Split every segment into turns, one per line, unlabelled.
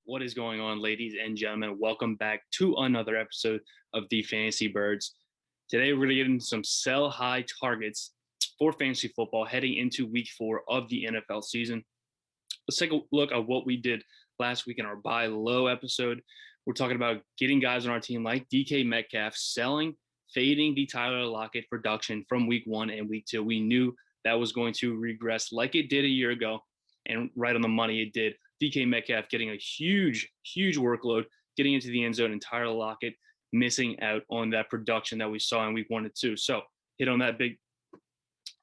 What is going on, ladies and gentlemen? Welcome back to another episode of the Fantasy Birds. Today, we're going to get into some sell high targets for fantasy football heading into week 4 of the NFL season. Let's take a look at what we did last week in our buy low episode. We're talking about getting guys on our team like DK Metcalf, selling, fading the Tyler Lockett production from week 1 and week 2. We knew that was going to regress like it did a year ago, and right on the money it did. DK Metcalf getting a huge workload, getting into the end zone, and Tyler Lockett missing out on that production that we saw in week 1 and 2. So hit on that big.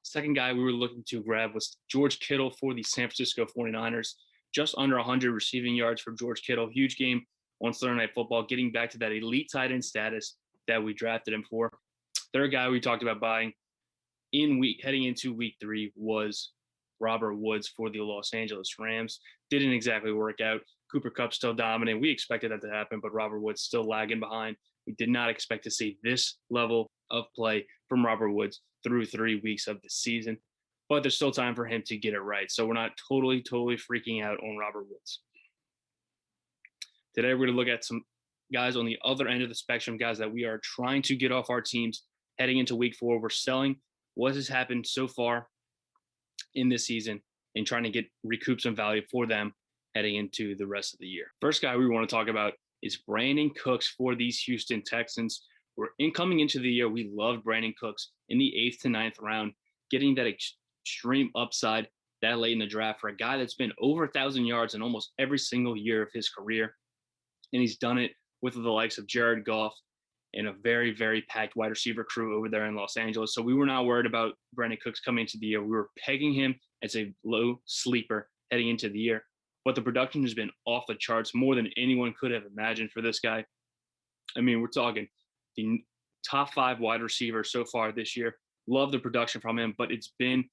Second guy we were looking to grab was George Kittle for the San Francisco 49ers. Just under 100 receiving yards for George Kittle. Huge game on Sunday Night Football, getting back to that elite tight end status that we drafted him for. Third guy we talked about buying heading into week 3 was Robert Woods for the Los Angeles Rams. Didn't exactly work out. Cooper Kupp still dominant. We expected that to happen, but Robert Woods still lagging behind. We did not expect to see this level of play from Robert Woods through 3 weeks of the season, but there's still time for him to get it right. So we're not totally freaking out on Robert Woods. Today, we're going to look at some guys on the other end of the spectrum, guys that we are trying to get off our teams heading into week 4. We're selling what has happened so far in this season and trying to recoup some value for them heading into the rest of the year. First guy we want to talk about is Brandin Cooks for these Houston Texans. Coming into the year, we loved Brandin Cooks in the 8th to 9th round, getting that extreme upside that late in the draft for a guy that's been over 1,000 yards in almost every single year of his career. And he's done it with the likes of Jared Goff and a very packed wide receiver crew over there in Los Angeles. So we were not worried about Brandin Cooks coming into the year. We were pegging him as a low sleeper heading into the year. But the production has been off the charts, more than anyone could have imagined for this guy. I mean, we're talking the top 5 wide receiver so far this year. Love the production from him, but it's been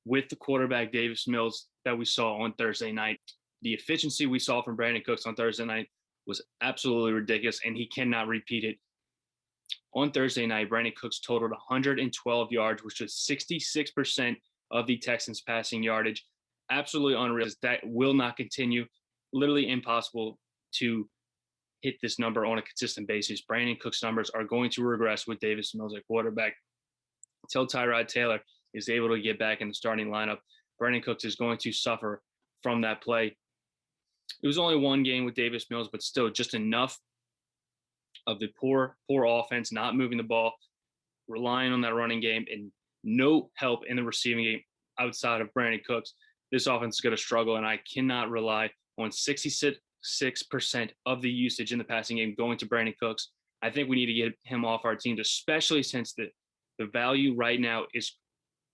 with the quarterback Davis Mills that we saw on Thursday night. The efficiency we saw from Brandin Cooks on Thursday night was absolutely ridiculous, and he cannot repeat it. On Thursday night, Brandin Cooks totaled 112 yards, which was 66% of the Texans' passing yardage. Absolutely unreal. That will not continue. Literally impossible to hit this number on a consistent basis. Brandin Cooks' numbers are going to regress with Davis Mills at quarterback. Until Tyrod Taylor is able to get back in the starting lineup, Brandin Cooks is going to suffer from that play. It was only one game with Davis Mills, but still just enough of the poor offense, not moving the ball, relying on that running game, and no help in the receiving game outside of Brandin Cooks. This offense is going to struggle, and I cannot rely on 66% of the usage in the passing game going to Brandin Cooks. I think we need to get him off our teams, especially since the value right now is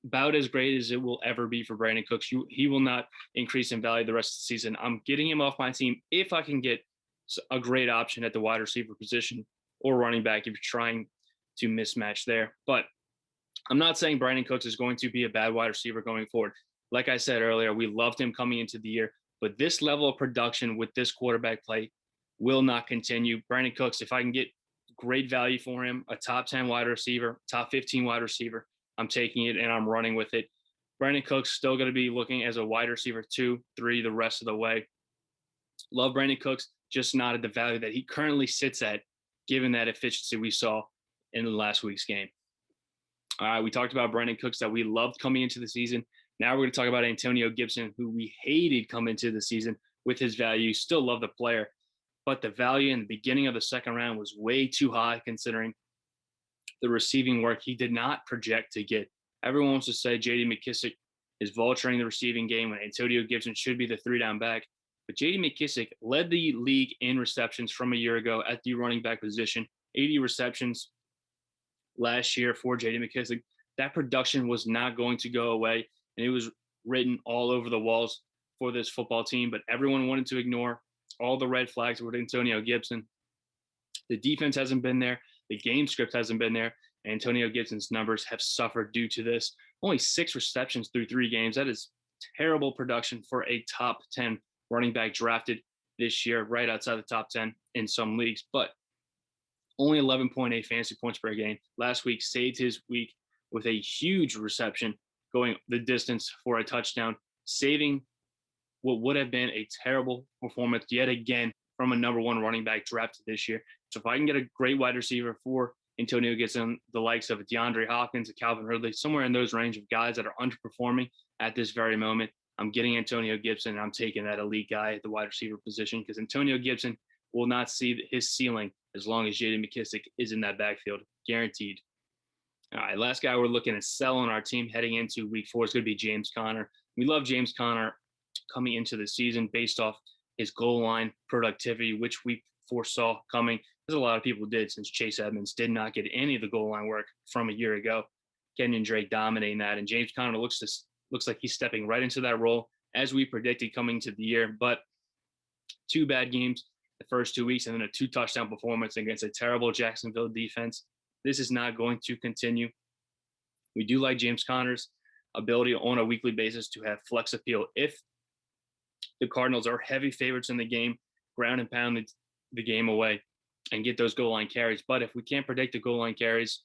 about as great as it will ever be for Brandin Cooks. He will not increase in value the rest of the season. I'm getting him off my team if I can get a great option at the wide receiver position or running back if you're trying to mismatch there. But I'm not saying Brandin Cooks is going to be a bad wide receiver going forward. Like I said earlier, we loved him coming into the year, but this level of production with this quarterback play will not continue. Brandin Cooks, if I can get great value for him, a top 10 wide receiver, top 15 wide receiver, I'm taking it and I'm running with it. Brandin Cooks still going to be looking as a wide receiver 2, 3 the rest of the way. Love Brandin Cooks, just not at the value that he currently sits at, given that efficiency we saw in the last week's game. All right, we talked about Brandin Cooks that we loved coming into the season. Now we're going to talk about Antonio Gibson, who we hated coming into the season with his value. Still love the player, but the value in the beginning of the second round was way too high considering the receiving work he did not project to get. Everyone wants to say J.D. McKissic is vulturing the receiving game when Antonio Gibson should be the 3-down back. But J.D. McKissic led the league in receptions from a year ago at the running back position, 80 receptions last year for J.D. McKissic. That production was not going to go away, and it was written all over the walls for this football team, but everyone wanted to ignore all the red flags with Antonio Gibson. The defense hasn't been there. The game script hasn't been there. Antonio Gibson's numbers have suffered due to this. Only 6 receptions through 3 games. That is terrible production for a top 10 running back drafted this year, right outside the top 10 in some leagues, but only 11.8 fantasy points per game. Last week saved his week with a huge reception going the distance for a touchdown, saving what would have been a terrible performance yet again from a number one running back drafted this year. So if I can get a great wide receiver for Antonio Gibson, the likes of DeAndre Hopkins, and Calvin Ridley, somewhere in those range of guys that are underperforming at this very moment, I'm getting Antonio Gibson, and I'm taking that elite guy at the wide receiver position because Antonio Gibson will not see his ceiling as long as J.D. McKissic is in that backfield, guaranteed. All right, last guy we're looking at sell on our team heading into week 4 is going to be James Conner. We love James Conner coming into the season based off his goal line productivity, which we foresaw coming, as a lot of people did, since Chase Edmonds did not get any of the goal line work from a year ago. Kenyon Drake dominating that, and James Conner looks like he's stepping right into that role as we predicted coming to the year. But 2 bad games the first 2 weeks, and then a 2-touchdown performance against a terrible Jacksonville defense. This is not going to continue. We do like James Conner's ability on a weekly basis to have flex appeal if the Cardinals are heavy favorites in the game, ground and pound the game away, and get those goal line carries. But if we can't predict the goal line carries,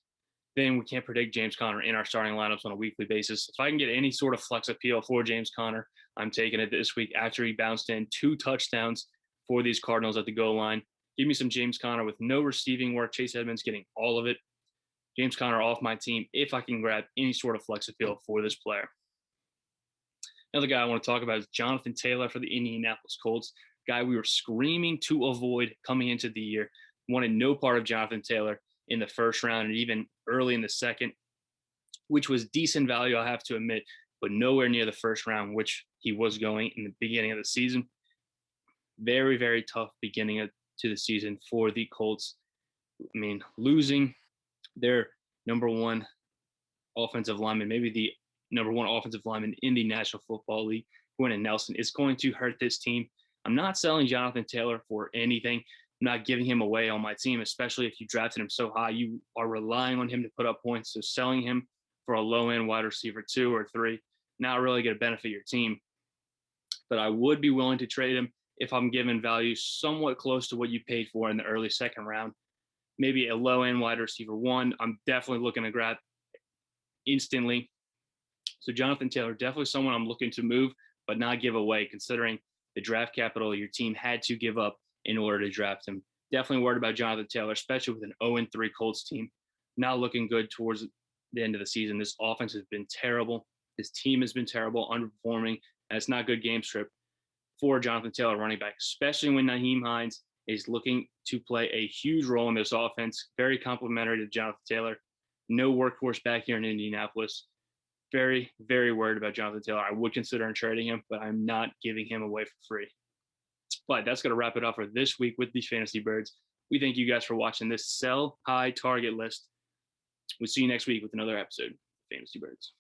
then we can't predict James Conner in our starting lineups on a weekly basis. If I can get any sort of flex appeal for James Conner, I'm taking it this week after he bounced in 2 touchdowns for these Cardinals at the goal line. Give me some James Conner with no receiving work. Chase Edmonds getting all of it. James Conner off my team if I can grab any sort of flex appeal for this player. Another guy I want to talk about is Jonathan Taylor for the Indianapolis Colts. Guy we were screaming to avoid coming into the year. Wanted no part of Jonathan Taylor in the first round and even early in the second, which was decent value, I have to admit, but nowhere near the first round, which he was going in the beginning of the season. Very, very tough beginning to the season for the Colts. I mean, losing their number one offensive lineman, maybe the number one offensive lineman in the National Football League, Quentin Nelson, is going to hurt this team. I'm not selling Jonathan Taylor for anything. I'm not giving him away on my team, especially if you drafted him so high. You are relying on him to put up points. So selling him for a low-end wide receiver 2 or 3, not really going to benefit your team. But I would be willing to trade him if I'm given value somewhat close to what you paid for in the early second round. Maybe a low-end wide receiver 1, I'm definitely looking to grab instantly. So Jonathan Taylor, definitely someone I'm looking to move, but not give away, considering the draft capital your team had to give up in order to draft him. Definitely worried about Jonathan Taylor, especially with an 0-3 Colts team. Not looking good towards the end of the season. This offense has been terrible. His team has been terrible, underperforming, and it's not good game script for Jonathan Taylor, running back, especially when Nyheim Hines is looking to play a huge role in this offense. Very complimentary to Jonathan Taylor. No workhorse back here in Indianapolis. Very, very worried about Jonathan Taylor. I would consider trading him, but I'm not giving him away for free. But that's going to wrap it up for this week with the Fantasy Birds. We thank you guys for watching this sell high target list. We'll see you next week with another episode of Fantasy Birds.